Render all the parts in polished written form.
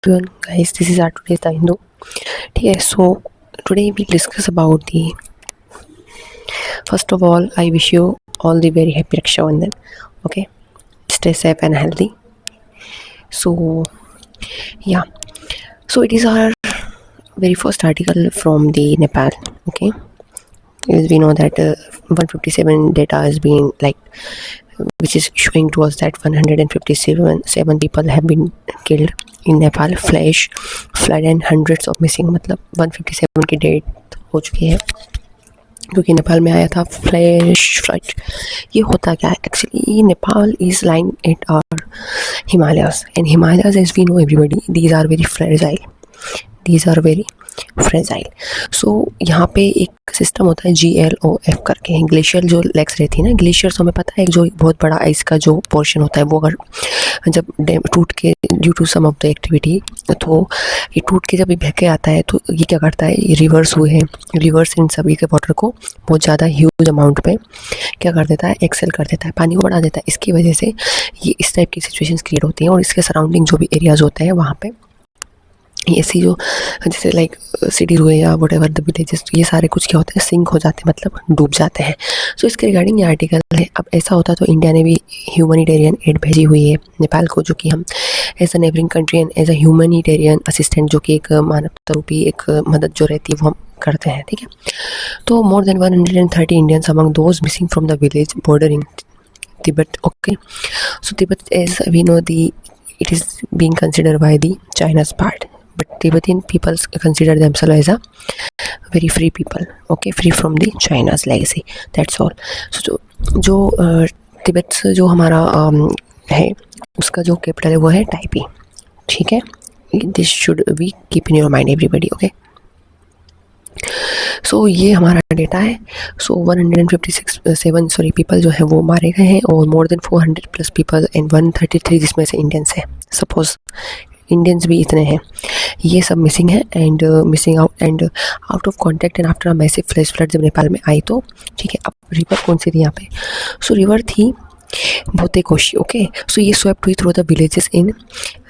everyone, guys, this is our today's the Hindu. ठीक है, so today we discuss about the first of all I wish you all the very happy Raksha Bandhan. Okay, stay safe and healthy. So yeah, so it is our very first article from the Nepal. Okay, as we know that 157 data has been which is showing to us that 157 people have been killed in Nepal, flash flood and hundreds of missing. मतलब 157 की date हो चुकी है क्योंकि नेपाल में आया था flash flood. ये होता क्या है actually? Nepal is line at our Himalayas and Himalayas as we know everybody these are very fragile. So यहाँ पे एक सिस्टम होता है GLOF करके, ग्लेशियर जो लेग्स रहती है ना, ग्लेशियर्स हमें पता है जो बहुत बड़ा आइस का जो पोर्शन होता है वो अगर जब डैम टूट के due to some of the activity तो ये टूट के जब ये बह के आता है तो ये क्या करता है, ये रिवर्स इन सभी के वाटर को बहुत ज़्यादा ह्यूज अमाउंट पे क्या कर देता है, एक्सेल कर देता है, पानी को बढ़ा देता है. इसकी वजह से ये इस टाइप की सिचुएशंस क्रिएट होती हैं और इसके सराउंडिंग जो भी एरियाज़ होते हैं वहाँ पे ऐसी जो जैसे लाइक सिटीज हुए या वट एवर द विलेजेस, ये सारे कुछ क्या होते हैं, सिंक हो जाते हैं, मतलब डूब जाते हैं. सो इसके रिगार्डिंग ये आर्टिकल है. अब ऐसा होता तो इंडिया ने भी ह्यूमनिटेरियन एड भेजी हुई है नेपाल को, जो कि हम as a neighbouring country and as a humanitarian assistant, जो कि एक मानवता रूपी एक मदद जो रहती है वो हम करते हैं. ठीक है, तो more than 130 Indians among those missing from the village bordering Tibet. Okay, so Tibet as we know it is being considered by the China's part, but Tibetan peoples consider themselves as a very free people. Okay, free from the China's legacy. That's all. So जो तिब्बत से जो हमारा है उसका जो capital है वो है टाइपी. ठीक है, this should be keep in your mind everybody. Okay, so ये हमारा डेटा है. सो 157 पीपल जो है वो मारे गए हैं और more than 400 plus people and 133 जिसमें से इंडियंस है. सपोज इंडियंस भी इतने हैं, ये सब मिसिंग है and missing out and out of contact and after a massive flash flood जब नेपाल में आई तो ठीक है. अब रिवर कौन सी थी यहाँ पे? सो रिवर थी भोतेकोशी. ओके, सो ये स्वेप्ट हुई through the villages in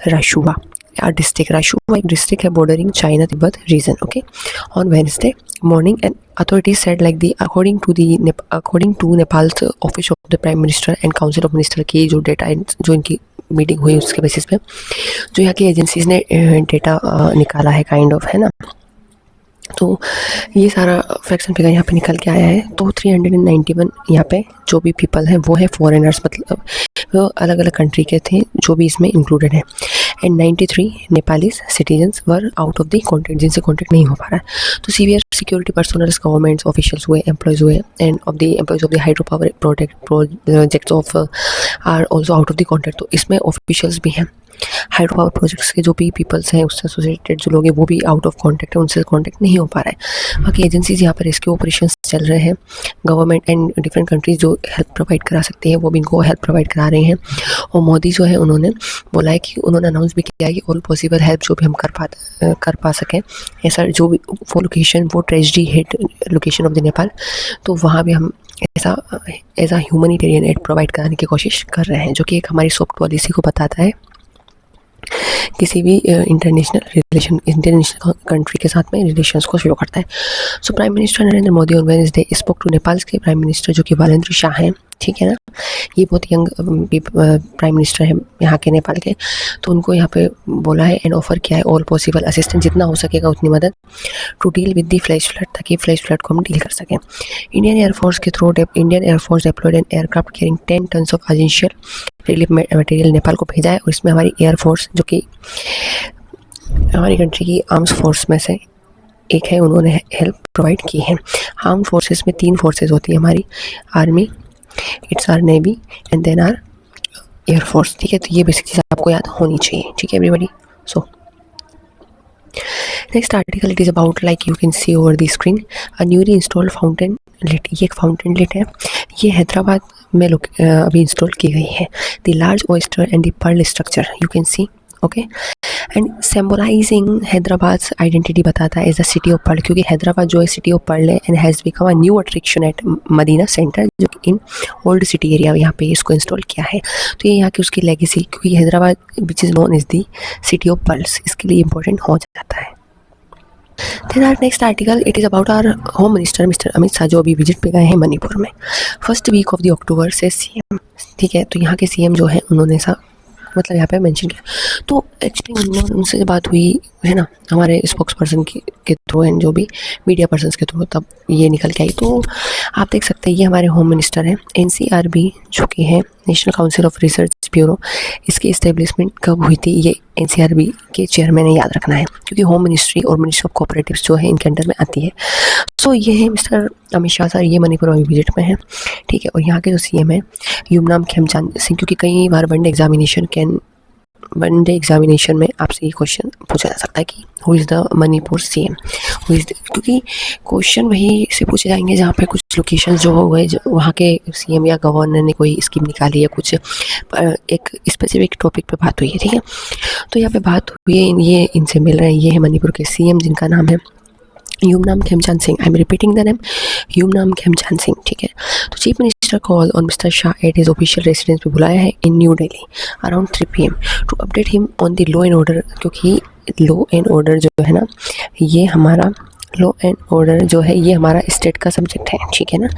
Rasuwa district. Rasuwa एक डिस्ट्रिक्ट है bordering China Tibet region. Okay, on Wednesday morning and authorities said according to Nepal's office of the Prime Minister and Council of Minister की जो data जो इनकी meeting हुई उसके basis पे जो यहाँ की एजेंसीज ने डेटा निकाला है काइंड ऑफ, है ना. तो ये सारा फैक्ट्स एंड फिगर यहाँ पे निकल के आया है. तो 391 यहाँ पे जो भी पीपल हैं वो है फॉरेनर्स, मतलब वो अलग अलग कंट्री के थे जो भी इसमें इंक्लूडेड है. And 93 Nepalese citizens were out of the contact, जिनसे कॉन्टैक्ट नहीं हो पा रहा है. तो severe security personnels, governments officials हुए, एम्प्लॉयज़ हुए and of the employees of the hydro power projects of are also out of the contact. तो इसमें ऑफिशियल्स भी हैं, हाइड्रो पावर प्रोजेक्ट्स के जो भी पीपल्स हैं उससे एसोसिएटेड जो लोग हैं वो भी आउट ऑफ कॉन्टैक्ट है, उनसे कॉन्टैक्ट नहीं हो पा रहा है. बाकी एजेंसीज यहाँ पर रेस्क्यू ऑपरेशंस चल रहे हैं. गवर्नमेंट एंड डिफरेंट कंट्रीज जो हेल्प प्रोवाइड करा सकती हैं वो भी इनको हेल्प प्रोवाइड करा रहे हैं. और मोदी जो है उन्होंने बोला है कि उन्होंने अनाउंस भी किया है कि ऑल पॉसिबल हेल्प जो भी हम कर पा सकें, ऐसा जो भी वो लोकेशन वो tragedy hit location of the Nepal, तो वहाँ भी हम ऐसा as a humanitarian aid provide कराने की कोशिश कर रहे हैं, जो कि एक हमारी सॉफ्ट पॉलिसी को बताता है किसी भी इंटरनेशनल कंट्री के साथ में रिलेशंस को शो करता है. So prime minister Narendra Modi on Wednesday spoke to Nepal के प्राइम मिनिस्टर जो कि बालेंद्र शाह हैं. ठीक है ना, ये बहुत यंग प्राइम मिनिस्टर है यहाँ के नेपाल के. तो उनको यहाँ पे बोला है एंड ऑफर किया है ऑल पॉसिबल असिस्टेंस, जितना हो सकेगा उतनी मदद to deal with the flash flood, ताकि फ्लैश फ्लड को हम डील कर सकें. इंडियन एयरफोर्स के through Indian Air Force deployed an aircraft carrying 10 tons of essential relief material Nepal को भेजा है. और इसमें हमारी एयरफोर्स जो कि हमारी कंट्री की आर्म्स फोर्स में से एक है, उन्होंने हेल्प प्रोवाइड की है. आर्म फोर्सेस में 3 फोर्सेस होती है हमारी, army, it's our navy and then our Air Force. ठीक है, तो ये बेसिक चीज़ आपको याद होनी चाहिए. ठीक है everybody. So next article it is about like you can see over the screen a newly installed fountain lit. ये एक फाउंटेन लिट है, ये हैदराबाद में अभी इंस्टॉल की गई है. The large oyster and the pearl structure you can see okay. And symbolising Hyderabad identity बताता है as a city of pearl, क्योंकि हैदराबाद जो है सिटी ऑफ पर्ल है and has become a new attraction at Madina centre, जो कि इन ओल्ड सिटी एरिया यहाँ पे इसको इंस्टॉल किया है। तो ये यहाँ की उसकी लेगेसी, क्योंकि Hyderabad which is known as the city of pearls, इसके लिए इंपॉर्टेंट हो जाता है। Then our next article, it is about our home minister mister Amit Shah, जो अभी विजिट पे गए हैं मणिपुर में first week of the October से सीएम। ठीक है, तो यहाँ के सीएम जो है उन्होंने सा मतलब यहाँ पे मेंशन किया। तो एक्चुअली उनसे जब बात हुई है ना हमारे स्पोक्स पर्सन के थ्रू एंड जो भी मीडिया पर्सन्स के थ्रू, तब ये निकल के आई। तो आप देख सकते हैं ये हमारे होम मिनिस्टर हैं। एनसीआरबी जो कि है national council of research bureau, इसकी इस्टेब्लिशमेंट कब हुई थी ये एनसीआरबी के चेयरमैन ने याद रखना है, क्योंकि होम मिनिस्ट्री और मिनिस्ट्री ऑफ कोऑपरेटिव्स जो है इनके अंडर में आती है। सो ये है मिस्टर अमित शाह सर, ये मणिपुर में विजिट में है। ठीक है, और यहाँ के जो सीएम है युमनाम खेमचंद सिंह, क्योंकि कई बार वनडे एग्जामिनेशन में आपसे ये क्वेश्चन पूछा जा सकता है कि who is the Manipur CM, क्योंकि क्वेश्चन वही से पूछे जाएंगे जहाँ पे कुछ लोकेशन जो हो गए, वहाँ के सीएम या गवर्नर ने कोई स्कीम निकाली या कुछ एक स्पेसिफिक टॉपिक पे बात हुई है। ठीक है, तो यहाँ पे बात हुई है, ये इनसे मिल रहे हैं। ये है मणिपुर के सीएम जिनका नाम है Yumnam Khemchand Singh. I am repeating the name, Yumnam Khemchand Singh. ठीक है, तो chief minister call on mister Shah at his official residence पे बुलाया है in New Delhi around 3 PM to update him on the law and order, क्योंकि लॉ एंड ऑर्डर जो है ना, ये हमारा लॉ एंड ऑर्डर जो है ये हमारा स्टेट का सब्जेक्ट है। ठीक है ना,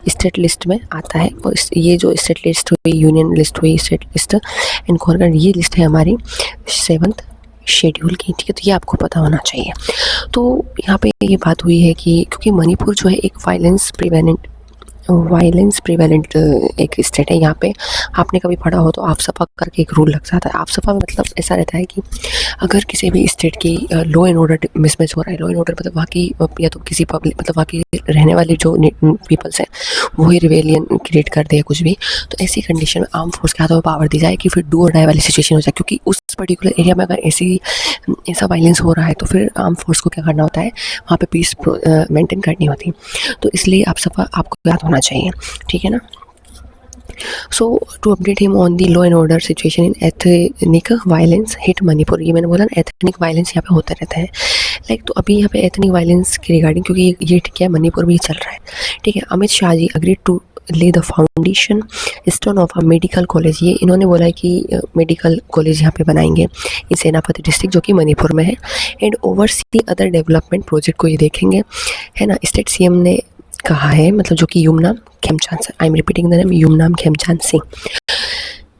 स्टेट लिस्ट में आता है, और ये जो स्टेट लिस्ट हुई, यूनियन लिस्ट हुई, स्टेट लिस्ट एंड कॉर्नर, ये लिस्ट है हमारी 7th शेड्यूल की। ठीक है, तो ये आपको पता होना चाहिए। तो यहाँ पे ये बात हुई है कि क्योंकि मणिपुर जो है एक वायलेंस प्रिवेलेंट एक स्टेट है। यहाँ पे आपने कभी पढ़ा हो तो आप सफा करके एक रूल लग जाता है। आप सफा में मतलब ऐसा रहता है कि अगर किसी भी स्टेट की लॉ एंड ऑर्डर मिसमैच हो रहा है, लॉ एंड ऑर्डर मतलब वहाँ की या तो किसी पब्लिक मतलब वहाँ की रहने वाले जो पीपल्स हैं वही रिवेलियन क्रिएट कर दे कुछ भी, तो ऐसी कंडीशन में आर्म फोर्स के हाथों में पावर दी जाए कि फिर डू और डाई वाली सिचुएशन हो जाए, क्योंकि उस पर्टिकुलर एरिया में अगर ऐसा वायलेंस हो रहा है तो फिर आर्म फोर्स को क्या करना होता है, वहाँ पे पीस मेंटेन करनी होती है। तो इसलिए आप सफा आपको याद होना चाहिए। ठीक है ना। So to update him on the law and order situation in ethnic violence hit Manipur, ये मैंने बोला ना एथनिक वायलेंस यहाँ पे होता रहता है। लाइक तो अभी यहाँ पे एथनिक वायलेंस के रिगार्डिंग, क्योंकि ये क्या है मणिपुर में ये चल रहा है। ठीक है, अमित शाह जी अग्री टू ले the foundation stone of a medical college, ये इन्होंने बोला है कि मेडिकल कॉलेज यहाँ पे बनाएंगे इन सेनापति डिस्ट्रिक्ट जो कि मणिपुर में है। And oversee other development project को ये देखेंगे, है ना। स्टेट सीएम ने कहा है, मतलब जो कि युमनाम खेमचंद, आई am repeating the name Yumnam Khemchand Singh,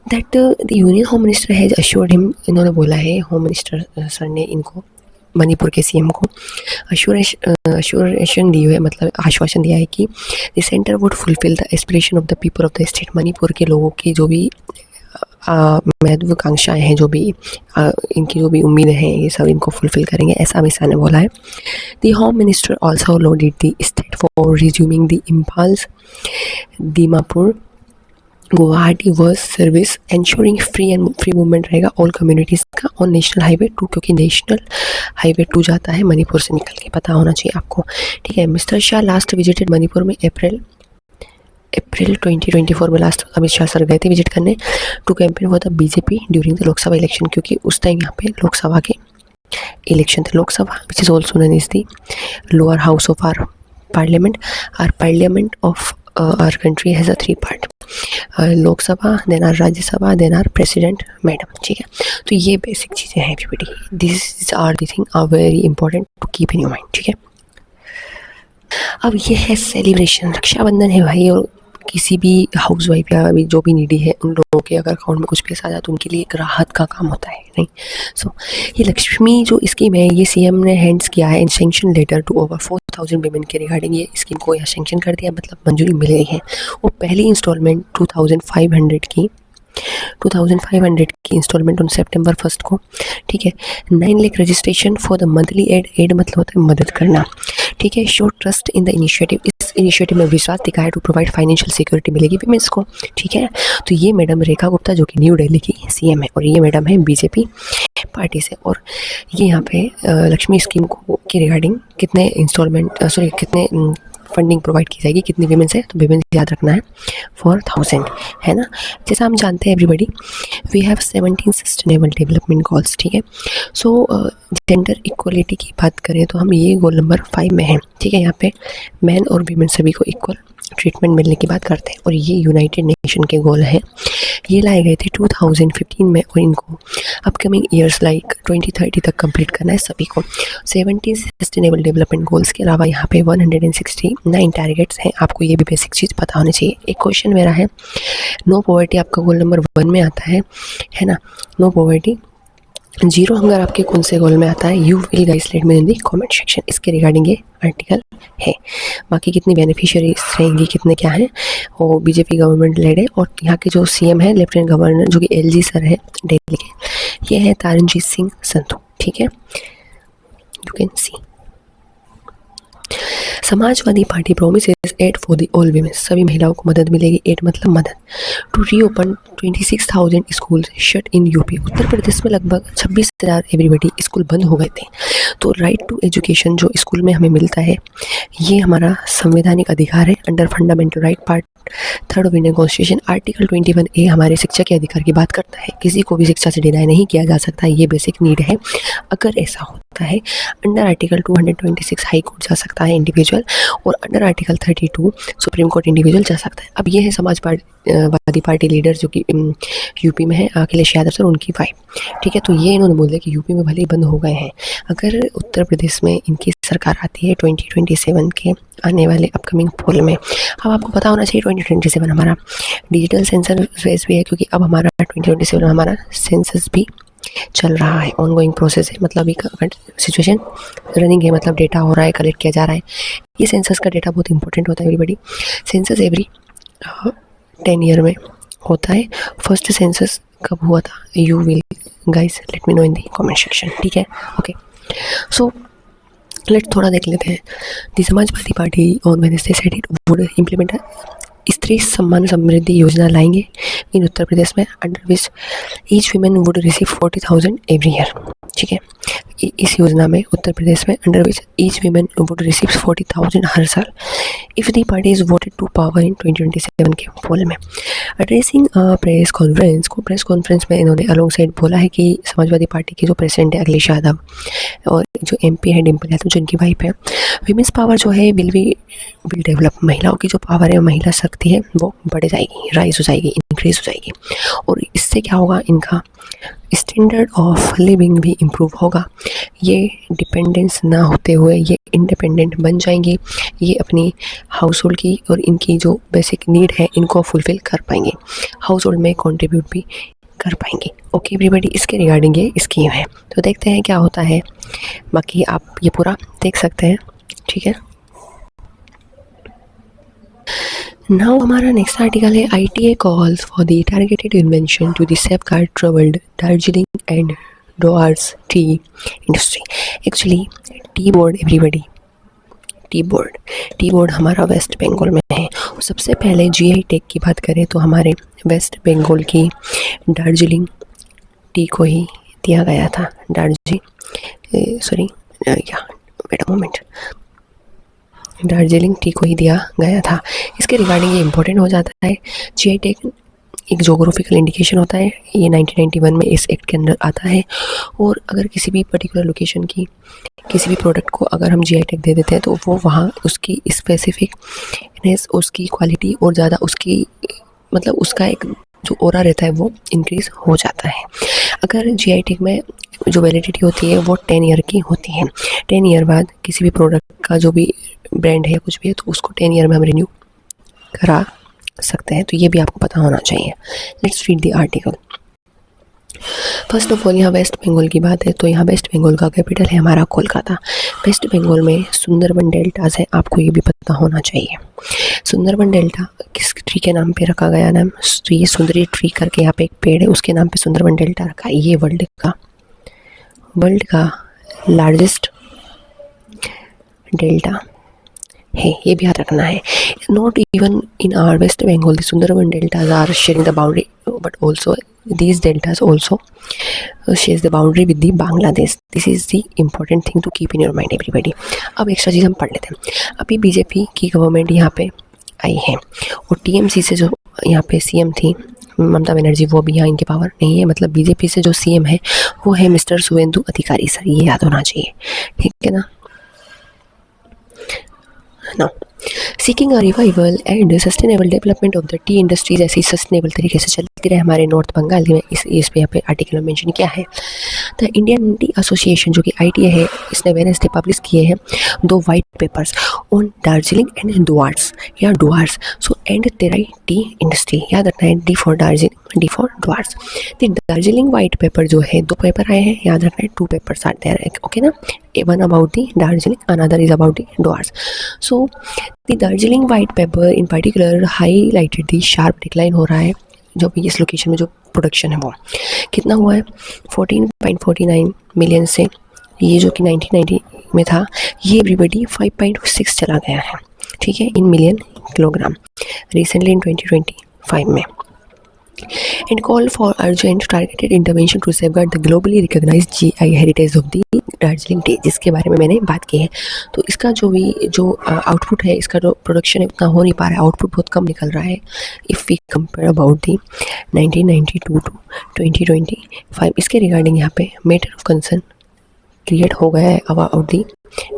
that the union home minister has assured him, इन्होंने बोला है होम मिनिस्टर सर ने इनको मणिपुर के सीएम को अश्योरेशन दी है, मतलब आश्वासन दिया है कि the centre would fulfil the aspiration of the people of the state, Manipur के लोगों की जो भी महत्वाकांक्षाएँ हैं, जो भी इनकी जो भी उम्मीदें हैं, ये सब इनको फुलफिल करेंगे, ऐसा अमित शाह ने बोला है। The home minister also lauded the state for resuming the Imphal's Dimapur Guwahati bus service, ensuring free movement रहेगा ऑल कम्युनिटीज़ का ऑन नेशनल हाईवे 2, क्योंकि नेशनल हाईवे 2 जाता है मणिपुर से निकल के, पता होना चाहिए आपको। ठीक है, mister Shah last visited Manipur में अप्रैल 2024 में लास्ट अमित शाह सर गए थे विजिट करने to campaign for the BJP during the Lok Sabha election, क्योंकि उस टाइम यहाँ पे लोकसभा के इलेक्शन थे। Lok Sabha which is also known as the lower house of our parliament of our country has a 3 part, Lok Sabha, then our Rajya Sabha, then our president madam. ठीक है, तो ये बेसिक चीज़ें हैं everybody, this are the thing are very important to keep in your mind. ठीक है, अब ये है सेलिब्रेशन, रक्षाबंधन है भाई, और किसी भी हाउस वाइफ या अभी जो भी नीडी है उन लोगों के अगर अकाउंट में कुछ पैसा आ जाए तो उनके लिए एक राहत का काम होता है, नहीं। सो ये लक्ष्मी जो स्कीम है ये सीएम ने हैंड्स किया है, sanction letter to over 4000 women के रिगार्डिंग ये स्कीम को यहाँ सेंक्शन कर दिया, मतलब मंजूरी मिल गई है। वो पहली इंस्टॉलमेंट 2500 की इंस्टॉलमेंट ऑन September 1 को। ठीक है, 9 lakh registration for the monthly aid मतलब होता है मदद करना। ठीक है, so trust in the initiative, इस इनिशिएटिव में विश्वास दिखाया टू प्रोवाइड फाइनेंशियल सिक्योरिटी मिलेगी वीमेंस को। ठीक है, तो ये मैडम रेखा गुप्ता जो कि न्यू दिल्ली की सीएम है, और ये मैडम है बीजेपी पार्टी से, और ये यहाँ पे लक्ष्मी स्कीम को के रिगार्डिंग कितने इंस्टॉलमेंट कितने फंडिंग प्रोवाइड की जाएगी। कितनी वीमेन है, तो वीमेन याद रखना है 4000, है ना। जैसा हम जानते हैं everybody, we have 17 sustainable development goals, ठीक है। सो जेंडर इक्वलिटी की बात करें तो हम ये गोल नंबर 5 में हैं, ठीक है। यहाँ पे मैन और वीमेन सभी को इक्वल ट्रीटमेंट मिलने की बात करते हैं, और ये यूनाइटेड नेशन के गोल हैं। ये लाए गए थे 2015 में, और इनको अपकमिंग ईयर्स लाइक 2030 तक कंप्लीट करना है सभी को। 17 सस्टेनेबल डेवलपमेंट गोल्स के अलावा यहाँ पे 169 टारगेट्स हैं। आपको ये भी बेसिक चीज़ पता होनी चाहिए। एक क्वेश्चन मेरा है, नो पॉवर्टी आपका गोल नंबर 1 में आता है ना। नो पॉवर्टी, जीरो हंगर आपके कौन से गोल में आता है? You will guys let me in the comment section. इसके रिगार्डिंग ये आर्टिकल है। बाकी कितनी बेनिफिशियरीज रहेंगी, कितने क्या हैं, वो बीजेपी गवर्नमेंट लेड है। और यहाँ के जो सीएम है, लेफ्टिनेंट गवर्नर, जो कि एलजी सर है दिल्ली के, ये है तारनजीत सिंह संधू, ठीक है। You can see. Samajwadi Party promises aid for the all women, सभी महिलाओं को मदद मिलेगी। एड मतलब मदद। To reopen 26,000 school shut in UP, Uttar Pradesh में लगभग 26,000 एवरीबडी स्कूल बंद हो गए थे। तो राइट टू एजुकेशन जो स्कूल में हमें मिलता है, ये हमारा संवैधानिक अधिकार है under fundamental right part 3 of Indian constitution. Article 21A हमारे शिक्षा के अधिकार की बात करता है। किसी को भी शिक्षा से डिनाई नहीं किया जा सकता, ये बेसिक नीड है। अगर ऐसा होता है, अंडर आर्टिकल 226 हाई कोर्ट जा सकता है इंडिविजुअल, और under article 32 supreme court individual जा सकता है। अब ये है समाजवादी पार्टी लीडर जो कि यूपी में है, अखिलेश यादव सर, उनकी वाइफ, ठीक है। तो ये इन्होंने बोला कि यूपी में भले ही बंद हो गए हैं, अगर उत्तर प्रदेश में इनकी सरकार आती है 2027 के आने वाले अपकमिंग पोल में। अब आपको पता होना चाहिए 2027 हमारा डिजिटल सेंसस भी है, क्योंकि अब हमारा 2027 में हमारा सेंसस भी चल रहा है, ऑनगोइंग प्रोसेस है। मतलब अभी सिचुएशन रनिंग है, मतलब डेटा हो रहा है, कलेक्ट किया जा रहा है। ये सेंसस का डेटा बहुत इंपॉर्टेंट होता है एवरीबडी। सेंसस एवरी 10 ईयर में होता है। फर्स्ट सेंसस कब हुआ था? You will guys let me know in the comment section, ठीक है। ओके, सो लेट थोड़ा देख लेते हैं। The Samajwadi Party on Wednesday said it would implement Stree Samman Samriddhi Yojana लाएंगे इन उत्तर प्रदेश में, under which each women would receive 40,000 every year, ठीक है। इस योजना में उत्तर प्रदेश में under which each women would receive 40,000 हर साल if the party is voted to power in 2027 के पोल में। एड्रेसिंग प्रेस कॉन्फ्रेंस में इन्होंने अलोंग साइड बोला है कि समाजवादी पार्टी के जो प्रेसिडेंट है अखिलेश यादव, और जो MP है डिम्पल यादव जो इनकी वाइफ है, वीमेंस पावर जो है विल डेवलप, महिलाओं की जो पावर है, महिला शक्ति है, वो बढ़ जाएगी, राइज हो जाएगी, इंक्रीज हो जाएगी। और इससे क्या होगा, इनका स्टैंडर्ड ऑफ लिविंग भी इम्प्रूव होगा। ये डिपेंडेंस ना होते हुए ये इंडिपेंडेंट बन जाएंगी। ये अपनी हाउस होल्ड की और इनकी जो बेसिक नीड है इनको फुलफ़िल कर पाएंगे, हाउस होल्ड में कंट्रीब्यूट भी कर पाएंगे। ओके एवरीबॉडी, इसके रिगार्डिंग ये स्कीम है। तो देखते हैं क्या होता है, बाकी आप ये पूरा देख सकते हैं, ठीक है। नाउ हमारा नेक्स्ट आर्टिकल है ITA calls for the targeted invention to the safeguard troubled Darjeeling and Dooars tea industry. Actually tea board everybody, tea board हमारा वेस्ट बंगाल में है। और सबसे पहले GI टैग की बात करें तो हमारे वेस्ट बंगाल की दार्जिलिंग टी को ही दिया गया था। दार्जिलिंग टी को ही दिया गया था। इसके रिगार्डिंग ये इम्पोर्टेंट हो जाता है। GI टैग एक जोग्राफिकल इंडिकेशन होता है, ये 1991 में इस एक्ट के अंदर आता है। और अगर किसी भी पर्टिकुलर लोकेशन की किसी भी प्रोडक्ट को अगर हम GI टैग दे देते हैं तो वो वहाँ उसकी स्पेसिफिकनेस, उसकी क्वालिटी और ज़्यादा उसकी मतलब उसका एक जो ओरा रहता है वो इंक्रीज़ हो जाता है। अगर GI टैग में जो वैलिडिटी होती है वो 10 ईयर की होती है। 10 ईयर बाद किसी भी प्रोडक्ट का जो भी ब्रांड है या कुछ भी है तो उसको 10 ईयर में हम रिन्यू करा सकते हैं। तो ये भी आपको पता होना चाहिए। Let's read the article. First of all यहाँ वेस्ट बंगाल की बात है तो यहाँ वेस्ट बंगाल का कैपिटल है हमारा कोलकाता। वेस्ट बंगाल में सुंदरबन डेल्टास है, आपको ये भी पता होना चाहिए। सुंदरबन डेल्टा किस ट्री के नाम पे रखा गया नाम? तो ये सुंदरी ट्री करके यहाँ पे एक पेड़ है, उसके नाम पे सुंदरबन डेल्टा रखा है। ये वर्ल्ड का लार्जेस्ट डेल्टा है, ये भी याद रखना है। Not even in our West Bengal the Sundarban deltas are sharing the boundary but also these deltas also shares the boundary with the Bangladesh. This is the important thing to keep in your mind everybody. अब extra चीज़ हम पढ़ लेते हैं. अभी BJP की government यहाँ पे आई है और टीएमसी से जो यहाँ पे सीएम थी ममता बनर्जी, वो भी यहाँ इनके पावर नहीं है. मतलब बीजेपी से जो सीएम है वो है मिस्टर सुवेंदु अधिकारी सर, ये याद होना चाहिए, ठीक है ना. Now, seeking a revival and sustainable development of the T industries, ऐसी सस्टेनेबल तरीके से चलती रहे हमारे नॉर्थ बंगाल में. इस पे यहाँ पे आर्टिकल में मेंशन किया है. द इंडियन टी एसोसिएशन जो कि ITA है, इसने वेडनेसडे पब्लिश किए हैं 2 white papers on Darjeeling and Dooars या Dooars. So and Terai tea industry, याद रखना है, D for Darjeeling, D for Dooars. The Darjeeling white paper जो है 2 पेपर आए हैं, याद रखना है, 2 पेपर्स आते हैं, ओके ना. One about the Darjeeling, another is about the Dwars. So the Darjeeling white paper in particular highlighted the sharp decline हो रहा है जो भी इस लोकेशन में जो प्रोडक्शन है वो कितना हुआ है 14.49 मिलियन से, ये जो कि 1990 में था, ये एवरीबडी 5.6 चला गया है, ठीक है, in million kilogram recently in 2025 में. And call for urgent targeted intervention to safeguard the globally recognized GI heritage of the Darjeeling T, जिसके बारे में मैंने बात की है. तो इसका जो आउटपुट है, इसका जो प्रोडक्शन है उतना हो नहीं पा रहा है, आउटपुट बहुत कम निकल रहा है if we compare about the 1992 to 2025. इसके रिगार्डिंग यहाँ पे मैटर ऑफ कंसर्न क्रिएट हो गया है about the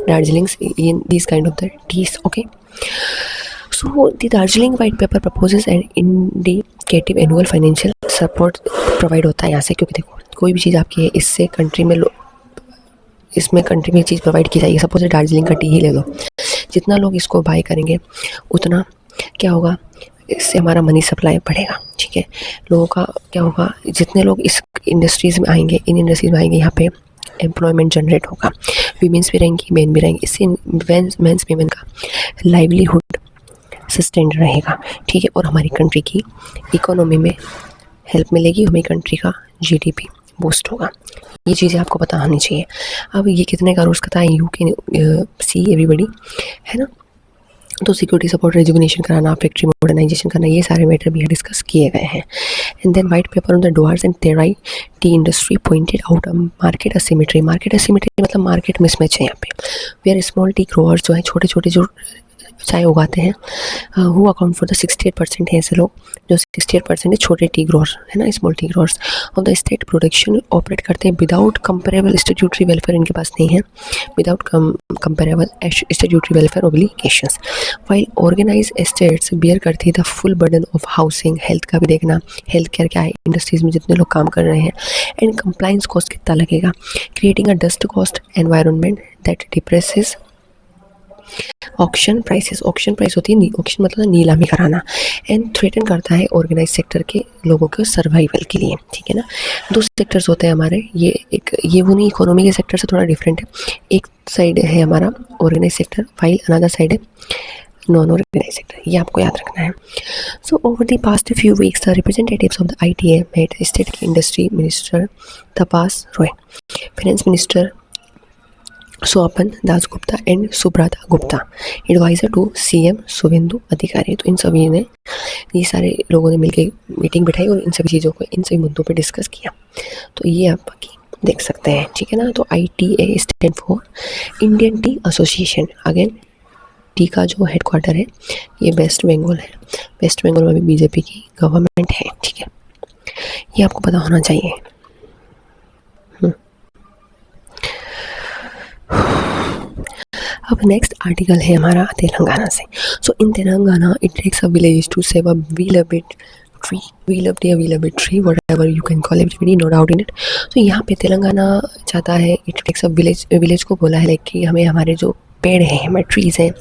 Darjeeling in this kind of the teas, okay. So the Darjeeling White Paper proposes an indicative annual financial support provide होता है यहाँ से, क्योंकि देखो कोई भी चीज़ आपकी है, इससे कंट्री में इसमें कंट्री में चीज़ प्रोवाइड की जाएगी. सपोज दार्जिलिंग का टी ही ले लो, जितना लोग इसको बाय करेंगे उतना क्या होगा, इससे हमारा मनी सप्लाई बढ़ेगा, ठीक है. लोगों का क्या होगा, जितने लोग इस इंडस्ट्रीज़ में आएंगे, इन इंडस्ट्रीज़ में आएंगे, यहाँ पे एम्प्लॉयमेंट जनरेट होगा, वीमेंस भी रहेंगी, मेन भी रहेंगे, इससे मेंस वीमेन का लाइवलीहुड सस्टेंड रहेगा, ठीक है. और हमारी कंट्री की इकोनॉमी में हेल्प मिलेगी, हमारी कंट्री का GDP बूस्ट होगा. ये चीज़ें आपको पता होनी चाहिए. अब ये कितने का रोज़ कहता है, यू कैन सी एवरीबडी, है ना. तो सिक्योरिटी सपोर्ट, रेजुविनेशन कराना, फैक्ट्री मॉडर्नाइजेशन करना, ये सारे मैटर भी डिस्कस किए गए हैं. And then white paper on the Dooars and Terai tea industry pointed out market asymmetry. Market asymmetry मतलब मार्केट मिसमैच है यहाँ पे. वेयर स्मॉल टी ग्रोअर्स जो है, छोटे छोटे जो चाय उगाते हैं, हु अकाउंट फॉर द 68% है ऐसे लोग, जो 68% है छोटे टी ग्रोअर्स, है ना, small T growers of the state production operate करते हैं विदाउट कंपेरेबल स्टैट्यूटरी वेलफेयर, इनके पास नहीं है, without comparable statutory welfare obligations. While organise estates bear करती है the full burden of housing, health का भी देखना, हेल्थ केयर क्या है, इंडस्ट्रीज में जितने लोग काम कर रहे हैं, एंड कंप्लाइंस कॉस्ट कितना लगेगा, creating a dust cost environment that depresses auction prices. Auction price होती है, ऑक्शन मतलब नीलामी कराना, एंड थ्रेटन करता है ऑर्गेनाइज सेक्टर के लोगों के सर्वाइवल के लिए, ठीक है ना. 2 सेक्टर्स होते हैं हमारे, ये वो नहीं, इकोनॉमी के सेक्टर से थोड़ा डिफरेंट है. एक साइड है हमारा organise sector, while another side है नॉन ऑर्गेनाइज सेक्टर, ये आपको याद रखना है. So over the past few weeks the representatives of the ITA met state के industry minister Tapas Roy, finance minister Swapan Das Gupta and Subrata Gupta, adviser to CM Suvendu Adhikari. तो इन सभी ने, ये सारे लोगों ने मिलकर मीटिंग बिठाई और इन सभी चीज़ों को, इन सभी मुद्दों पे डिस्कस किया. तो ये आप बाकी देख सकते हैं, ठीक है ना. तो ITA stand for Indian T association. Again T का जो हेडक्वार्टर है ये वेस्ट बंगाल है, वेस्ट बंगाल में भी बीजेपी की गवर्नमेंट है, ठीक है, ये आपको पता होना चाहिए. अब नेक्स्ट आर्टिकल है हमारा तेलंगाना से. So in Telangana it takes a village to save a we love it tree, we love it tree, what ever you can call it, no doubt in it. तो यहाँ पे तेलंगाना चाहता है, इट टेक्स अ विलेज को बोला है like कि हमें हमारे जो पेड़ हैं, हमारे ट्रीज़ हैं,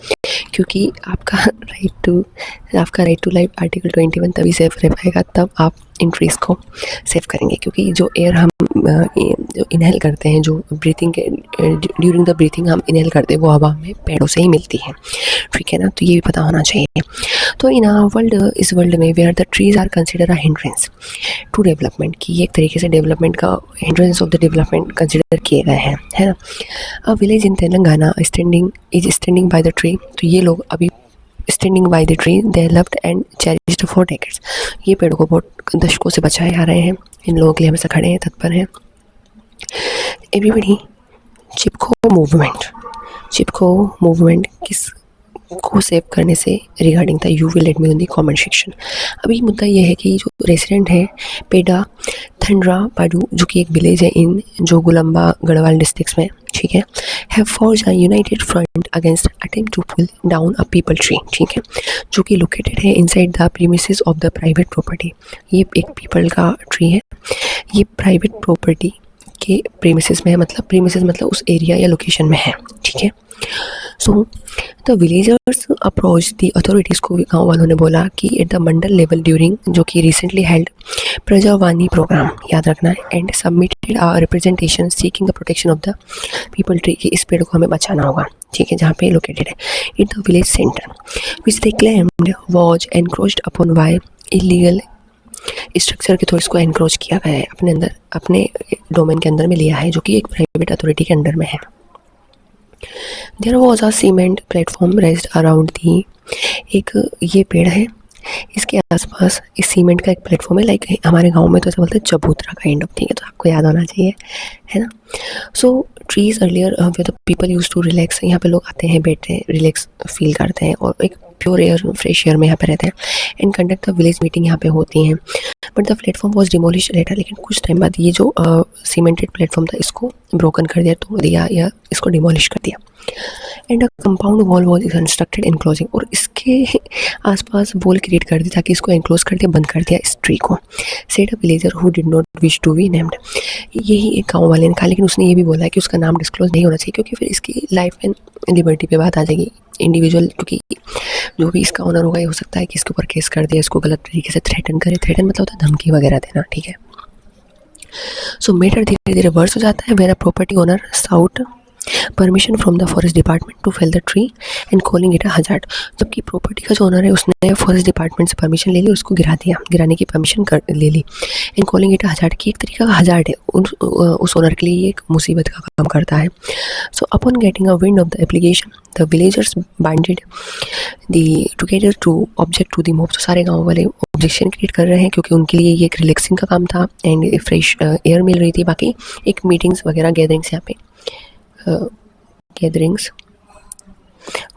क्योंकि आपका राइट टू लाइफ आर्टिकल 21 तभी सेफ रह पाएगा तब आप इन ट्रीज़ को सेव करेंगे. क्योंकि जो एयर हम जो इनहेल करते हैं, जो ब्रीथिंग के ड्यूरिंग द ब्रीथिंग हम इनहेल करते हैं, वो हवा हमें पेड़ों से ही मिलती है, ठीक है ना. तो ये भी पता होना चाहिए. तो इन इस वर्ल्ड में where the trees are consider a hindrance to development, की एक तरीके से डेवलपमेंट का hindrance of the development consider किए गए हैं, है ना. A village in Telangana standing by the tree. तो ये लोग अभी standing by the tree they loved and cherished for decades, ये पेड़ों को बहुत दशकों से बचाए आ रहे हैं, इन लोगों के लिए हमेशा खड़े हैं, तत्पर हैं। एवरीबडी, चिपको मूवमेंट किस को सेव करने से रिगार्डिंग था, you will let me in the comment section. अभी मुद्दा ये है कि जो रेसिडेंट है पेडा थंड्रा पाडू, जो कि एक विलेज है इन जोगुलम्बा गढ़वाल डिस्ट्रिक्ट्स में, ठीक है, have forged a united front against attempt to pull down a peepal tree, ठीक है, जो कि लोकेटेड है inside the premises of the private property. ये एक पीपल का ट्री है, ये प्राइवेट प्रॉपर्टी के प्रीमिसेस में है, मतलब प्रीमिसेस मतलब उस एरिया या लोकेशन में है, ठीक है। So the villagers approach the authorities को, गाँव वालों ने बोला कि at the mandal level during, जो कि रिसेंटली हेल्ड प्रजावानी प्रोग्राम, याद रखना है, and submitted a representation seeking the protection of the peepal tree, कि इस पेड़ को हमें बचाना होगा, ठीक है, जहाँ पे लोकेटेड है in the village centre, which they claimed was encroached upon bye illegal structure के थ्रू इसको एनक्रोच किया गया है, अपने अंदर, अपने डोमेन के अंदर में लिया है, जो कि एक प्राइवेट अथॉरिटी के अंडर में है। There was a cement platform raised around the, एक ये पेड़ है, इसके आसपास इस सीमेंट का एक प्लेटफॉर्म है, लाइक हमारे गांव में तो ऐसे बोलते हैं चबूतरा काइंड ऑफ, ठीक है, तो आपको याद होना चाहिए, है ना। So trees earlier the people use to relax, यहाँ पे लोग आते हैं, बैठते हैं, रिलैक्स फील करते हैं और एक प्योर एयर, फ्रेश एयर में यहाँ पे रहते हैं, and conduct the village meeting यहाँ पे होती हैं। But the platform was demolish later, लेकिन कुछ टाइम बाद ये जो सीमेंटेड प्लेटफॉर्म था इसको ब्रोकन कर दिया, तोड़ दिया या इसको डिमोलिश कर दिया। And a compound wall was constructed enclosing, और इसके आसपास वॉल क्रिएट कर दी ताकि इसको एनक्लोज कर दिया, बंद कर दिया इस ट्री को। Said a villager who did not wish to be named, यही एक गाँव वाले ने कहा, लेकिन उसने ये भी बोला कि उसका नाम डिस्क्लोज नहीं होना चाहिए, क्योंकि फिर इसकी लाइफ एंड लिबर्टी पे बात आ जाएगी इंडिविजुअल, क्योंकि जो भी इसका ओनर होगा ये हो सकता है कि इसके ऊपर केस कर दिया, इसको गलत तरीके से थ्रेटन करे, थ्रेटन मतलब होता है धमकी वगैरह देना, ठीक है। सो मैटर धीरे धीरे वर्स हो जाता है, where a property owner sought permission from the forest department to fell the tree and calling it a hazard, जबकि प्रॉपर्टी का जो ओनर है उसने फॉरेस्ट डिपार्टमेंट से परमिशन ले ली, उसको गिरा दिया, गिराने की परमिशन ले ली, and calling it a hazard, की एक तरीका का हजार्ड है, उस ओनर के लिए ये एक मुसीबत का काम करता है। So upon getting a wind of the application the villagers binded the together to object to the move, तो सारे गाँव वाले ऑब्जेक्शन क्रिएट कर रहे हैं, क्योंकि उनके लिए ये एक रिलैक्सिंग का काम था एंड फ्रेश एयर मिल रही थी। बाकी एक मीटिंग्स वगैरह गैदरिंग्स यहाँ पे गैदरिंग्स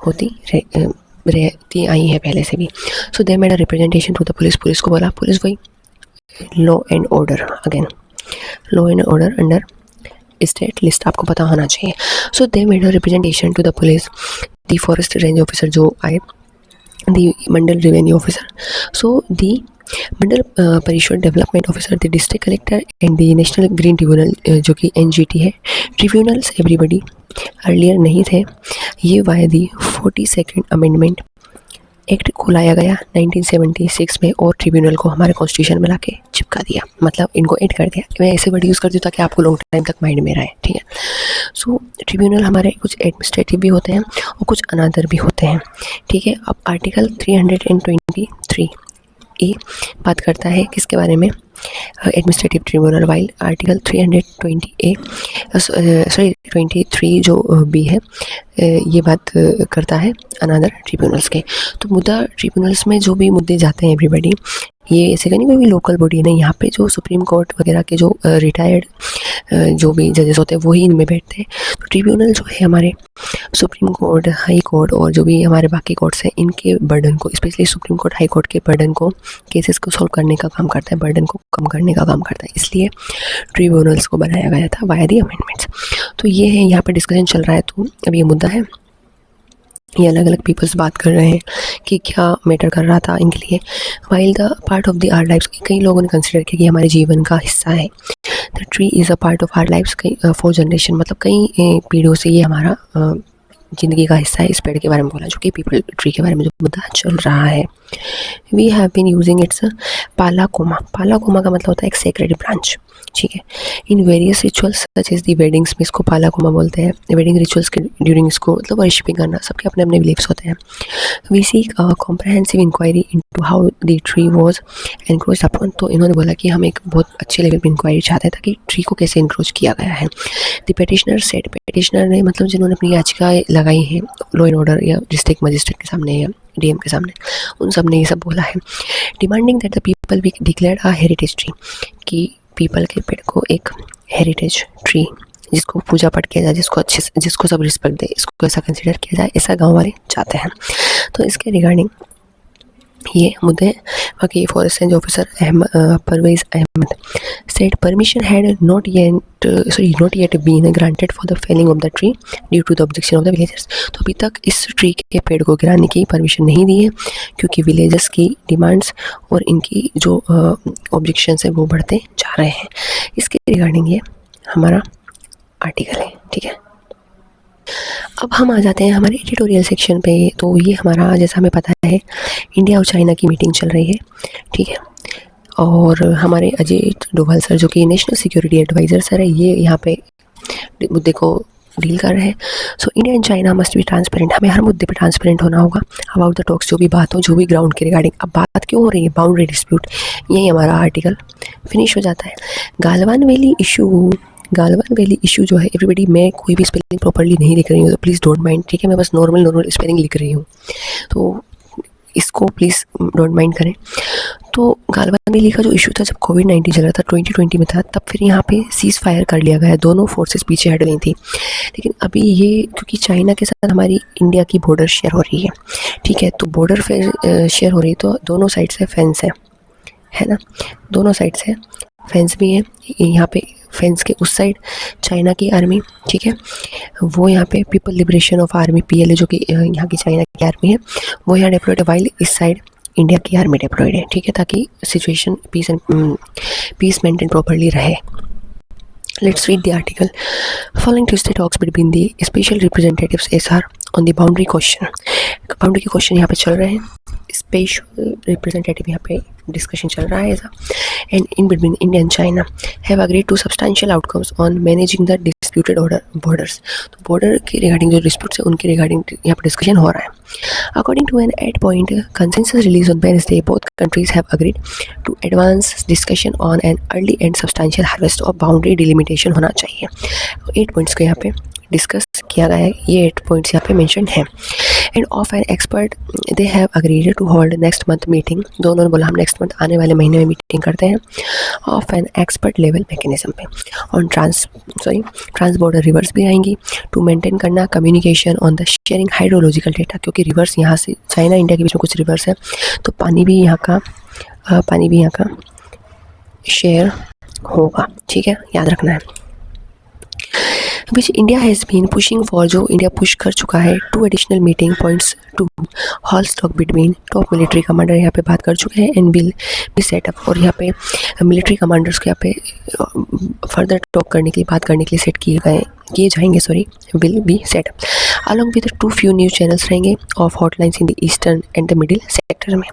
होती रहती आई है पहले से भी। So they made a representation to the police, police को बोला, पुलिस वही law and order, again law and order under state list, आपको पता होना चाहिए। So they made a representation to the police, the forest range officer जो आए, the mandal revenue officer, so the mandal parishad development officer, the district collector and the national green tribunal जो कि NGT है। Tribunals everybody earlier नहीं थे, ये via दी 42nd amendment act को लाया गया 1976 में, और ट्रिब्यूनल को हमारे कॉन्स्टिट्यूशन में लाके चिपका दिया, मतलब इनको ऐड कर दिया। मैं ऐसे वर्ड यूज़ करती हूँ ताकि आपको लॉन्ग टाइम तक माइंड में रहे, ठीक है। सो ट्रिब्यूनल हमारे कुछ एडमिनिस्ट्रेटिव भी होते हैं और कुछ अनादर भी होते हैं, ठीक है। अब आर्टिकल 323 ए बात करता है किसके बारे में, एडमिनिस्ट्रेटिव ट्रिब्यूनल, वाइल आर्टिकल 23 जो बी है ये बात करता है अनादर ट्रिब्यूनल्स के। तो मुद्दा ट्रिब्यूनल्स में जो भी मुद्दे जाते हैं एवरीबडी, ये ऐसे का नहीं कोई लोकल बॉडी नहीं, यहाँ पे जो सुप्रीम कोर्ट वगैरह के जो रिटायर्ड जो भी जजेस होते हैं वही इनमें बैठते हैं। तो ट्रिब्यूनल जो है हमारे सुप्रीम कोर्ट, हाई कोर्ट और जो भी हमारे बाकी कोर्ट्स हैं, इनके बर्डन को, specially supreme court, high court के बर्डन को, केसेस को सॉल्व करने का काम करता है, बर्डन को कम करने का काम करता है, इसलिए ट्रिब्यूनल्स को बनाया गया था वाया दी अमेंडमेंट्स। तो ये है, यहाँ पर डिस्कशन चल रहा है। तो अब ये मुद्दा है, ये अलग अलग पीपल्स बात कर रहे हैं कि क्या मैटर कर रहा था इनके लिए। While the part of the our lives, कई लोगों ने कंसिडर किया कि हमारे जीवन का हिस्सा है। The tree is a part of our lives, कई 4 जनरेशन, मतलब कई पीढ़ियों से ये हमारा ज़िंदगी का हिस्सा है। इस पेड़ के बारे में बोला, जो कि पीपल ट्री के बारे में जो मुद्दा चल रहा है। We have been using its palakomma, पालाकोमा का मतलब होता है एक सेक्रेड ब्रांच, ठीक है। In various rituals such as the weddings में इसको पालाकोमा बोलते हैं। वेडिंग रिचुअल्स के ड्यूरिंग इसको मतलब वर्शिपिंग करना, सबके अपने अपने बिलीव्स होते हैं। We seek comprehensive inquiry into how the tree was encroached upon, तो इन्होंने बोला कि हम एक बहुत अच्छे लेवल पे इंक्वायरी चाहते थे कि ट्री को कैसे इंक्रोच किया गया है। द पेटिशनर सेड, पेटिशनर ने मतलब जिन्होंने अपनी याचिका लगाई है लॉ एंड ऑर्डर या डिस्ट्रिक्ट मजिस्ट्रेट के सामने या DM के सामने, उन सब ने ये सब बोला है। Demanding that the people be declared a heritage tree, कि पीपल के पेड़ को एक हेरिटेज ट्री, जिसको पूजा पाठ किया जाए, जिसको सब रिस्पेक्ट दे, इसको ऐसा कंसिडर किया जाए, ऐसा गांव वाले चाहते हैं। तो इसके रिगार्डिंग ये मुद्दे हैं। बाकी forest range officer Parvez Ahmad said permission had not yet been granted for the felling of the tree due to the objection of the villagers। तो अभी तक इस ट्री के पेड़ को गिराने की परमिशन नहीं दी है, क्योंकि विलेजर्स की डिमांड्स और इनकी जो ऑब्जेक्शंस है वो बढ़ते जा रहे हैं। इसके रिगार्डिंग ये हमारा आर्टिकल है, ठीक है। अब हम आ जाते हैं हमारे एडिटोरियल सेक्शन पे। तो ये हमारा, जैसा हमें पता है, इंडिया और चाइना की मीटिंग चल रही है, ठीक है। और हमारे अजीत डोभाल सर, जो कि नेशनल सिक्योरिटी एडवाइज़र सर है, ये यहाँ पे मुद्दे को डील कर रहे हैं। So India and China must be transparent, हमें हर मुद्दे पे ट्रांसपेरेंट होना होगा अबाउट द टॉक्स, जो भी बात हो, जो भी ग्राउंड के रिगार्डिंग। अब बात क्यों हो रही है? Boundary dispute. यही हमारा आर्टिकल फिनिश हो जाता है। गालवान वैली इशू जो है, एवरीबडी, मैं कोई भी स्पेलिंग प्रॉपर्ली नहीं लिख रही हूँ, तो प्लीज़ डोंट माइंड, ठीक है। मैं बस नॉर्मल स्पेलिंग लिख रही हूँ, तो इसको प्लीज़ डोंट माइंड करें। तो गालवान वैली का जो इशू था, जब कोविड-19 चल रहा था, 2020 में था, तब फिर यहाँ पे सीज़ फायर कर लिया गया, दोनों फोर्सेस पीछे हट गई थी। लेकिन अभी ये, क्योंकि चाइना के साथ हमारी इंडिया की बॉर्डर शेयर हो रही है, ठीक है, तो बॉर्डर फिर शेयर हो रही है, तो दोनों साइड से फेंस है ना, दोनों साइड से फेंस भी है। यहाँ पे फेंस के उस साइड चाइना की आर्मी, ठीक है, वो यहाँ पे people liberation of army PLA, जो कि यहाँ की चाइना की आर्मी है, वो यहाँ डिप्लॉयड है, वाइल इस साइड इंडिया की आर्मी डिप्लॉयड है, ठीक है, ताकि सिचुएशन पीस मेंटेन प्रॉपरली रहे। Let's read the article. Following Tuesday talks between the special representatives SR on the boundary question. Boundary के क्वेश्चन यहाँ पे चल रहे हैं, स्पेशल रिप्रेजेंटेटिव यहाँ पे डिस्कशन चल रहा है ऐसा। And in between India and China have agreed to substantial outcomes on managing the disputed borders. तो बॉर्डर के रिगार्डिंग जो डिस्प्यूट्स है, उनके रिगार्डिंग यहाँ पे डिस्कशन हो रहा है। According to an 8-point consensus release on Wednesday, both countries have agreed to advance discussion on an early and substantial harvest of boundary delimitation होना चाहिए। 8 points को यहाँ पे डिस्कस किया गया है, ये 8 points यहाँ पे मेंशन है। And of an expert they have agreed to hold next month meeting. दोनों ने बोला हम नेक्स्ट मंथ, आने वाले महीने में मीटिंग करते हैं, of an expert level mechanism पे। ऑन ट्रांस बॉर्डर रिवर्स भी आएंगी, टू मेंटेन करना communication on the sharing hydrological data, क्योंकि रिवर्स यहाँ से चाइना इंडिया के बीच में कुछ रिवर्स है, तो पानी भी यहाँ का शेयर होगा, ठीक है, याद रखना है। which India has been pushing for, जो इंडिया पुश कर चुका है, 2 additional meeting points to hall talk between top military commander, यहाँ पे बात कर चुके हैं, and will be set up, और यहाँ पे मिलिट्री कमांडर्स को यहाँ पे फर्दर टॉक करने के लिए, बात करने के लिए सेट किए जाएंगे, will be set up. Along with 2 few news channels रहेंगे of hotlines in the eastern and the middle sector में।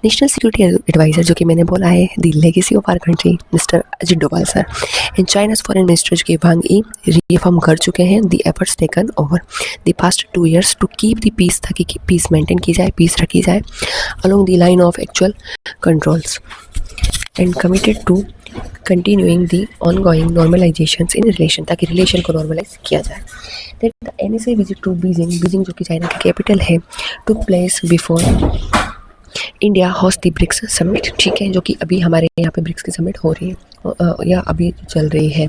नेशनल सिक्योरिटी एडवाइज़र, जो कि मैंने बोला है, the legacy of our country, mister Ajit Doval sir, and China's foreign minister, जो कि Wang Yi reform कर चुके हैं the efforts taken over the past 2 years to keep the peace, ताकि पीस मेंटेन की जाए, पीस रखी जाए along the line of actual controls, and committed to continuing the ongoing normalisations in relation, ताकि relation को नॉर्मलाइज किया जाए। That the NSA visit to Beijing, जो कि चाइना की कैपिटल है, took place before India host the BRICS summit, ठीक है, जो कि अभी हमारे यहाँ पे ब्रिक्स की समिट हो रही है, या अभी चल रही है,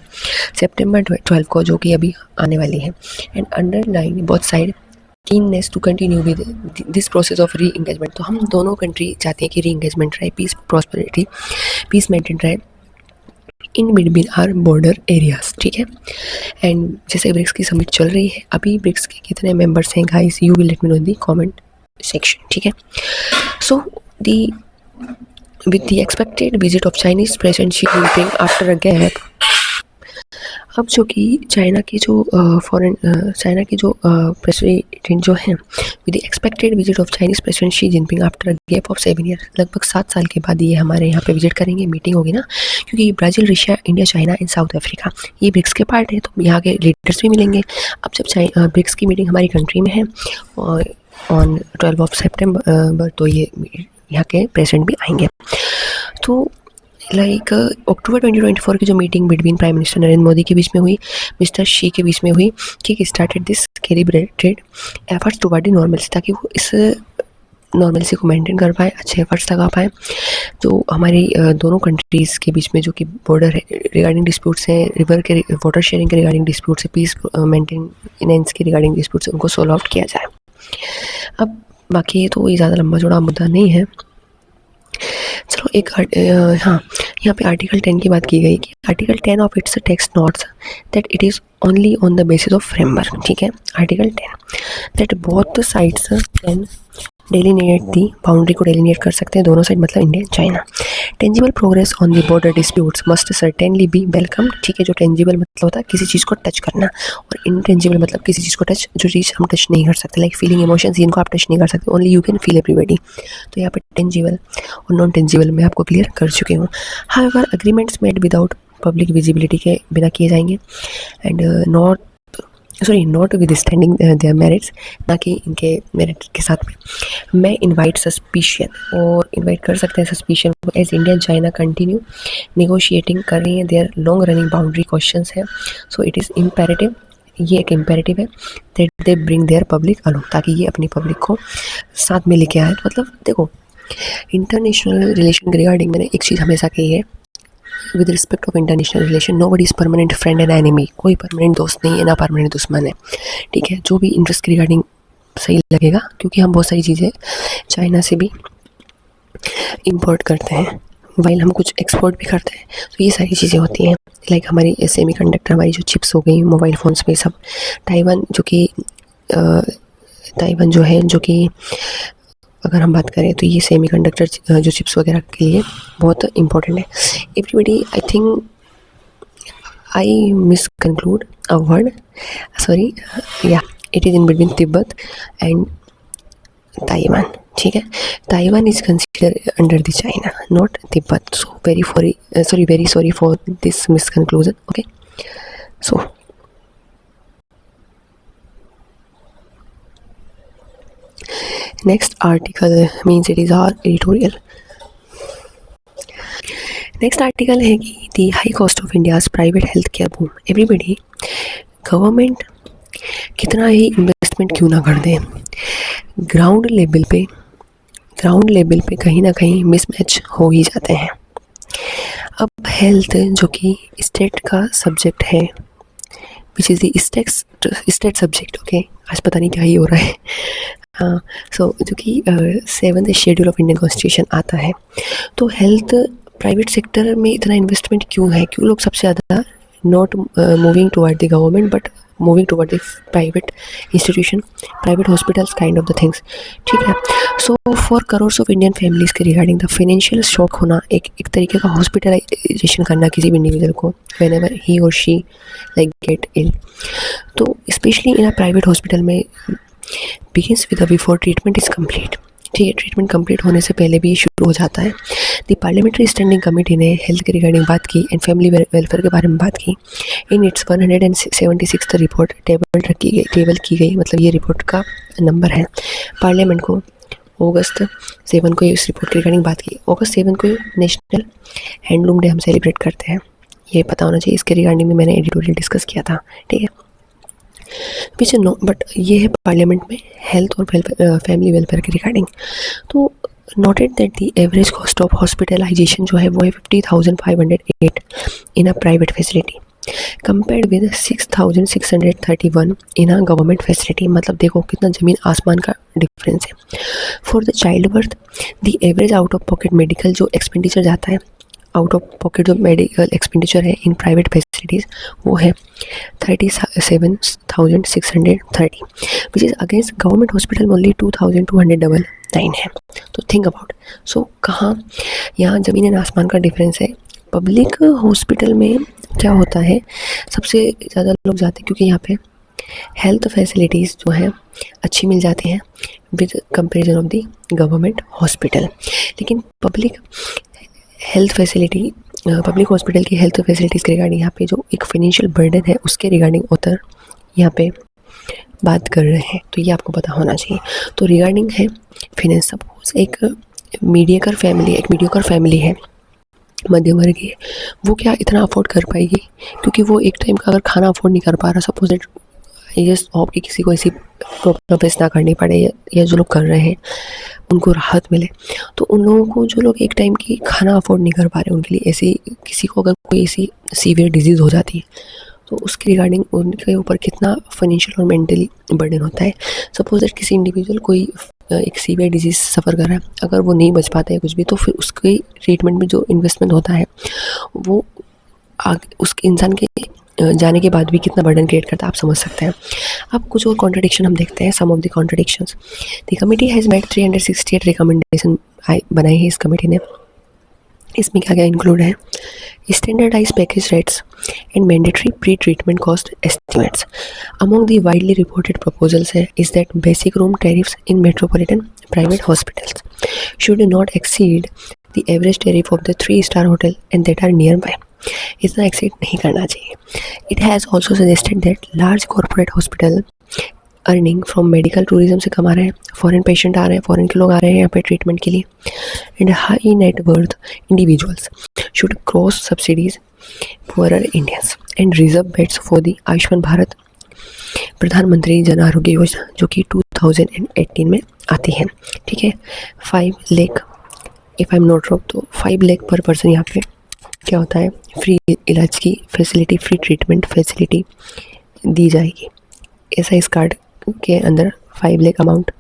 सितंबर 12 को, जो कि अभी आने वाली है। And underline both side keenness to continue with this process of re engagement. तो हम दोनों कंट्री चाहते हैं कि री इंगेजमेंट रहे, पीस प्रॉस्पेरिटी, पीस मेंटेन रहे in between our border areas, ठीक है। एंड जैसे ब्रिक्स की समिट चल रही है, अभी ब्रिक्स के कितने मेंबर्स हैं guys, you will let me know in the comment section, ठीक है। सो with the expected visit of Chinese President Xi Jinping after a gap, अब जो कि चाइना की जो प्रेसिडेंट जो हैं, with the expected visit of Chinese president Xi Jinping after a gap of 7 years, लगभग 7 साल के बाद ये हमारे यहाँ पे विजिट करेंगे, मीटिंग होगी ना, क्योंकि Brazil, Russia, India, China and south Africa ये ब्रिक्स के पार्ट है, तो यहाँ के लीडर्स भी मिलेंगे। अब जब ब्रिक्स की मीटिंग हमारी कंट्री में है ऑन 12 September, तो ये यहाँ के प्रेसिडेंट भी आएंगे। तो अक्टूबर 2024 की जो meeting between prime minister Narendra Modi के बीच में हुई, मिस्टर शी के बीच में हुई, कि started this calibrated efforts toward normals, ताकि वो इस नॉर्मलसी को मेंटेन कर पाएँ, अच्छे एफर्ट्स लगा पाएँ। जो हमारी दोनों कंट्रीज़ के बीच में जो कि बॉर्डर है रिगार्डिंग डिस्प्यूट्स हैं, रिवर के वाटर शेयरिंग के रिगार्डिंग डिस्प्यूट्स है, पीस मेंटेनेंस के रिगार्डिंग डिस्प्यूट्स है, उनको सॉल्व आउट किया जाए। अब बाकी ये तो ज़्यादा लंबा चौड़ा मुद्दा नहीं है। चलो एक हाँ, यहाँ पे आर्टिकल 10 की बात की गई कि article 10 of its text notes that it is only on the basis of framework. ठीक है, article 10 that both the sides can delineate the boundary को डेलिनेट कर सकते हैं दोनों साइड, मतलब India China. Tangible progress on the border disputes must certainly be welcome. ठीक है, जो टेंजिबल मतलब होता है किसी चीज़ को टच करना, और इनटेंजिबल मतलब किसी चीज़ को टच, जो चीज़ हम टच नहीं कर सकते, लाइक फीलिंग इमोशंस, इनको आप टच नहीं कर सकते, only you can feel everybody. तो यहाँ पर टेंजिबल और नॉन टेंजिबल मैं आपको क्लियर कर चुकी हूँ। However agreements made without public visibility के बिना किए जाएंगे, and notwithstanding their merits, ना कि इनके मेरिट के साथ में। मैं इनवाइट सस्पिशन, और इनवाइट कर सकते हैं सस्पिशन को, as India China continue negotiating कर रही है their long running boundary questions है। सो इट इज़ इम्पेरेटिव, ये एक इम्पेरेटिव है that they bring their public along, ताकि ये अपनी पब्लिक को साथ में लेके आए। मतलब देखो, इंटरनेशनल रिलेशन के रिगार्डिंग मैंने एक चीज़ हमेशा कही है, with respect of international relation nobody is permanent friend and enemy. कोई परमानेंट दोस्त नहीं है, ना परमानेंट दुश्मन है। ठीक है, जो भी इंटरेस्ट के रिगार्डिंग सही लगेगा, क्योंकि हम बहुत सारी चीज़ें चाइना से भी इंपोर्ट करते हैं, वाइल हम कुछ एक्सपोर्ट भी करते हैं। तो ये सारी चीज़ें होती हैं, लाइक हमारी सेमीकंडक्टर, हमारी जो चिप्स हो गई मोबाइल फ़ोन्स में, सब ताइवान जो है, जो कि अगर हम बात करें तो ये सेमीकंडक्टर जो चिप्स वगैरह के लिए बहुत इम्पोर्टेंट है। Everybody, I think I miss conclude a word, sorry, या it is in between Tibet and Taiwan. ठीक है, Taiwan is consider under the China, not Tibet. So very sorry for this misconclusion. Okay, so next article means it is our editorial. Next article है कि the high cost of India's private health care boom. Everybody, government कितना ही investment क्यों ना कर दें, ground level पे कहीं ना कहीं मिसमैच हो ही जाते हैं। अब हेल्थ जो कि स्टेट का सब्जेक्ट है, which is the state subject. Okay, आज पता नहीं क्या ही हो रहा है। हाँ, सो जो कि 7th schedule of Indian constitution आता है, तो हेल्थ प्राइवेट सेक्टर में इतना इन्वेस्टमेंट क्यों है, क्यों लोग सबसे ज़्यादा not moving toward the government but moving toward the private institution, private hospitals kind of the things. ठीक है, so for crores of Indian families के रिगार्डिंग द फाइनेंशियल शॉक होना, एक तरीके का हॉस्पिटलाइजेशन करना किसी भी इंडिविजुअल को व्हेन एवर ही और शी लाइक गेट इल, तो specially in a private hospital में begins with a before treatment is complete। ठीक है, ट्रीटमेंट कंप्लीट होने से पहले भी ये शुरू हो जाता है। द पार्लियामेंट्री स्टैंडिंग कमेटी ने हेल्थ के रिगार्डिंग बात की एंड फैमिली वेलफेयर के बारे में बात की। इन इट्स 176 रिपोर्ट टेबल की गई, मतलब ये रिपोर्ट का नंबर है। पार्लियामेंट को अगस्त 7 को इस रिपोर्ट के रिगार्डिंग बात की। अगस्त 7 को नेशनल हैंडलूम डे हम सेलिब्रेट करते हैं, ये पता होना चाहिए। इसके रिगार्डिंग में मैंने एडिटोरियल डिस्कस किया था। ठीक है, पीछे नो, बट ये है पार्लियामेंट में हेल्थ और फैमिली वेलफेयर के रिगार्डिंग। तो noted that the average cost of hospitalisation जो है वो है 50,508 in a private facility compared with 6,631 in a government facility. मतलब देखो कितना ज़मीन आसमान का डिफरेंस है। For the child birth the average out of pocket medical जो एक्सपेंडिचर जाता है, आउट ऑफ पॉकेट जो मेडिकल एक्सपेंडिचर है इन प्राइवेट फैसिलिटीज़, वो है 37,630 which is against government hospital में ओनली 2,299 है। तो थिंक अबाउट, सो कहाँ यहाँ ज़मीन एंड आसमान का डिफरेंस है। पब्लिक हॉस्पिटल में क्या होता है, सबसे ज़्यादा लोग जाते हैं क्योंकि यहाँ पे हेल्थ फैसिलिटीज़ जो हैं अच्छी मिल जाती हैं with comparison of the government hospital. लेकिन पब्लिक हॉस्पिटल की हेल्थ फैसिलिटीज़ के रिगार्डिंग यहाँ पे जो एक फाइनेंशियल बर्डन है उसके रिगार्डिंग ऑथर यहाँ पे बात कर रहे हैं, तो ये आपको पता होना चाहिए। तो रिगार्डिंग है फाइनेंस, सपोज एक मीडियोकर फैमिली है, मध्यम वर्गीय, वो क्या इतना अफोर्ड कर पाएगी, क्योंकि वो एक टाइम का अगर खाना अफोर्ड नहीं कर पा रहा, suppose that I just hope कि किसी को ऐसी प्रॉब्लम फेस ना करनी पड़े, या जो लोग कर रहे हैं उनको राहत मिले। तो उन लोगों को, जो लोग एक टाइम की खाना अफोर्ड नहीं कर पा रहे, उनके लिए ऐसी, किसी को अगर कोई ऐसी सीवियर डिजीज़ हो जाती है तो उसके रिगार्डिंग उनके ऊपर कितना फाइनेंशियल और मेंटली बर्डन होता है। सपोज दैट किसी इंडिविजुअल कोई एक सीवियर डिजीज़ सफ़र कर रहा है, अगर वो नहीं बच पाता है कुछ भी, तो फिर उसके ट्रीटमेंट में जो इन्वेस्टमेंट होता है वो आगे उस इंसान के जाने के बाद भी कितना बर्डन क्रिएट करता है, आप समझ सकते हैं। अब कुछ और कॉन्ट्रडिक्शन हम देखते हैं, some of the contradictions. The committee has made 368 recommendation बनाई है इस कमेटी ने। इसमें क्या क्या इंक्लूड है? Standardise package rates and mandatory pre treatment cost estimates. Among the widely reported proposals है is that basic room tariffs in metropolitan private hospitals should not exceed the average tariff of the 3-star hotel and that are nearby. इतना exceed नहीं करना चाहिए। It has also suggested that large corporate hospital earning from medical tourism से कमा रहे हैं, foreign patient आ रहे हैं, फॉरेन के लोग आ रहे हैं यहाँ पे ट्रीटमेंट के लिए, and high net worth individuals should cross subsidies poorer Indians and reserve beds for the Ayushman Bharat प्रधानमंत्री जन आरोग्य योजना, जो कि 2018 में आती है। ठीक है, 5 lakh, if I am not wrong, तो 5 लाख पर पर्सन यहाँ पे क्या होता है, फ्री इलाज की फैसिलिटी, फ्री ट्रीटमेंट फैसिलिटी दी जाएगी। ऐसा इस कार्ड के अंदर 5 लाख अमाउंट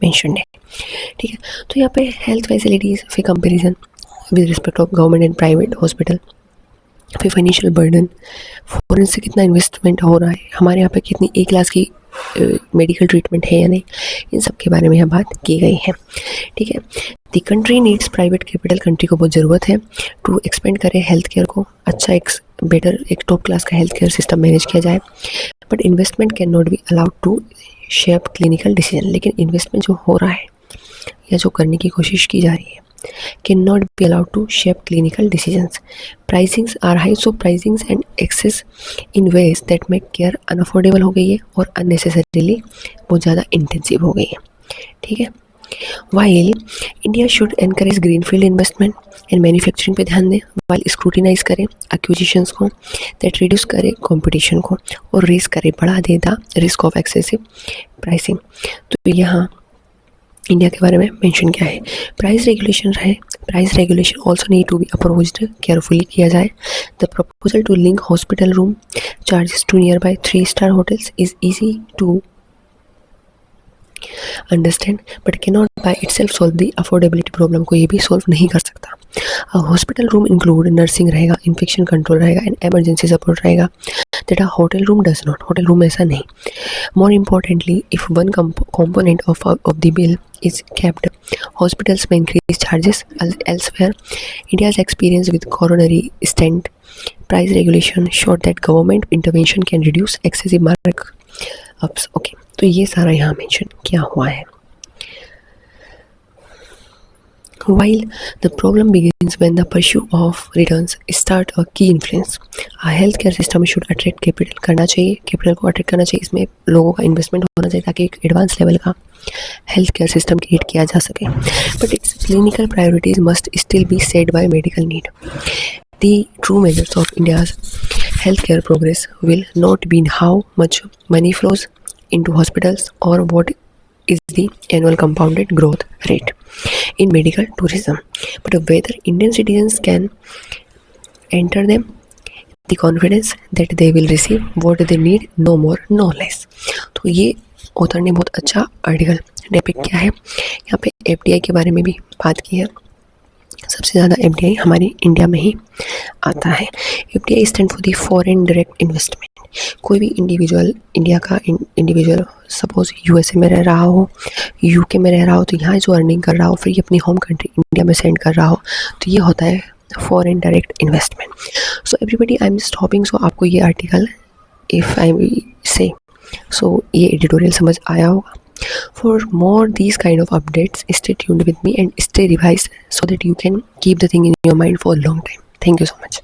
मेंशन है। ठीक है, तो यहाँ पे हेल्थ फैसिलिटीज़ फिर comparison with respect of government and private hospital, फिर फाइनेंशियल बर्डन, फॉरेन से कितना इन्वेस्टमेंट हो रहा है, हमारे यहाँ पे कितनी A क्लास की मेडिकल ट्रीटमेंट है या नहीं, इन सब के बारे में यहाँ बात की गई है। ठीक है, the country needs private capital, country को बहुत ज़रूरत है टू एक्सपेंड करे हेल्थ केयर को, अच्छा एक बेटर एक टॉप क्लास का हेल्थ केयर सिस्टम मैनेज किया जाए। But investment can not be allowed to shape clinical decision, लेकिन इन्वेस्टमेंट जो हो रहा है या जो करने की कोशिश की जा रही है can not be allowed to shape clinical decisions. Pricings are high, so pricings and access in ways that make care unaffordable हो गई है और अननेसेसरीली बहुत ज़्यादा इंटेंसिव हो गई है। ठीक है, while India should encourage greenfield investment and manufacturing पे ध्यान दें, वाइल स्क्रूटिनाइज करें एक्विजिशंस को, दैट रिड्यूस करे कंपटीशन को और रेस करे, बढ़ा दे the risk of excessive pricing. तो यहाँ इंडिया के बारे में मेंशन क्या है, प्राइस रेगुलेशन है, price regulation also need to be approached carefully किया जाए। The proposal to link hospital room charges to nearby 3-star hotels is easy to understand but can not by itself solve the affordability problem को ये भी solve नहीं कर सकता। Hospital room include nursing रहेगा, infection control रहेगा and emergency support रहेगा, that a hotel room does not. Hotel room ऐसा नहीं। More importantly, if one component of the bill is kept, hospitals may increase charges elsewhere. India's experience with coronary stent price regulation showed that government intervention can reduce excessive markups. Okay, तो ये सारा यहाँ mention किया हुआ है। While the problem begins when the pursuit of returns start a key influence, a healthcare system should attract capital करना चाहिए, capital को attract करना चाहिए, इसमें लोगों का investment होना चाहिए ताकि एक एडवांस लेवल का हेल्थ केयर सिस्टम क्रिएट किया जा सके। But its clinical priorities must still be set by medical need. The true measures of India's healthcare progress will not be in how much money flows into hospitals or what is the annual compounded growth rate in medical tourism, but whether Indian citizens can enter them the confidence that they will receive what they need, no more, no less. तो ये author ने बहुत अच्छा article depict किया है। यहाँ पे FDI के बारे में भी बात की है। सबसे ज़्यादा FDI हमारी इंडिया में ही आता है। FDI stand for the foreign direct investment. कोई भी इंडिविजुअल, इंडिया का इंडिविजुअल सपोज USA में रह रहा हो, UK में रह रहा हो, तो यहाँ जो अर्निंग कर रहा हो फिर ये अपनी होम कंट्री इंडिया में सेंड कर रहा हो, तो ये होता है foreign direct investment. So everybody, I am just hoping so आपको ये आर्टिकल, इफ़ आई से सो ये एडिटोरियल समझ आया होगा। For more these kind of updates, stay tuned with me and stay revised so that you can keep the thing in your mind for a long time. Thank you so much.